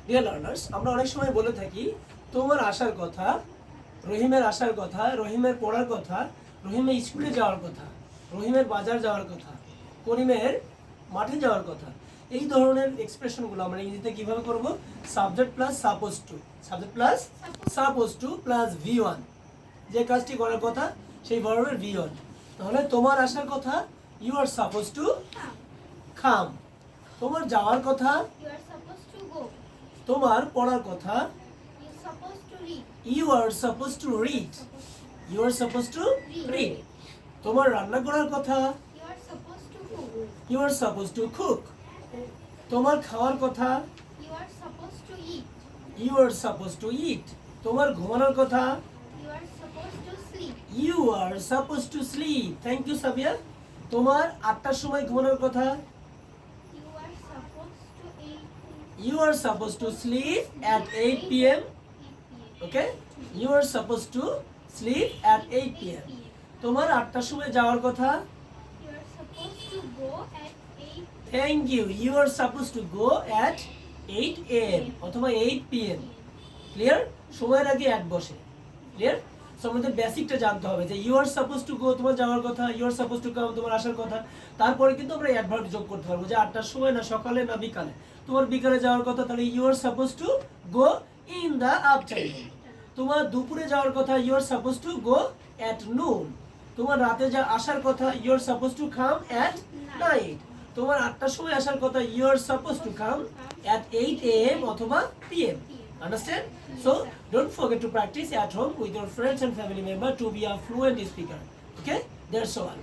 Dear learners, আমরা অনেক সময় বলে থাকি তোমার আসার কথা, রহিমের আসার কথা, রহিমের পড়ার কথা, রহিমের স্কুলে যাওয়ার কথা, রহিমের বাজার যাওয়ার কথা, করিমের মাঠে যাওয়ার কথা। এই ধরনের এক্সপ্রেশনগুলো আমরা ইংরেজিতে কিভাবে করব? Subject plus suppose two, subject plus suppose two plus V1, যে কাজটি করার কথা সেই ভার্বের V1। তাহলে তোমার আসার কথা you are suppose to come, তোমার যাওয়ার কথা You are supposed to go. তোমার পড়ার কথা You are supposed to read. You are suppose to read, you are suppose to read. তোমার রান্না করার কথা You are supposed to cook. You are suppose to cook. তোমার খাওয়ার কথা You are supposed to eat. You are suppose to eat. তোমার ঘুমানোর কথা You are supposed to sleep. You are suppose to sleep. Thank you Sabiya. তোমার 8টার সময় ঘুমানোর কথা You are supposed to eat. You are suppose to sleep at 8 p.m. Okay, you are suppose to sleep at 8 p.m. তোমার 8টার সময় যাওয়ার কথা You are supposed to go at 8. Thank you, you are suppose to go at 8 a.m. অথবা 8 p.m. Clear? সময়ের আগে at বসে। Clear? So আমাদের বেসিকটা জানতে হবে যে you are suppose to go তোমার যাওয়ার কথা, you are suppose to come তোমার আসার কথা। তারপরে কিন্তু আমরা অ্যাডভার্ব যোগ করতে পারবো যে 8টার সময় না সকালে না বিকালে। তোমার বিকালে যাওয়ার কথা, তাহলে you are suppose to go in the afternoon. তোমার দুপুরে যাওয়ার কথা you are suppose to go at noon. তোমার রাতে আসার কথা you are suppose to come at night. তোমার 8টার সময় আসার কথা you are suppose to come at 8 a.m. অথবা p.m. Understand? So don't forget to practice at home with your friends and family member to be a fluent speaker. Okay? That's all.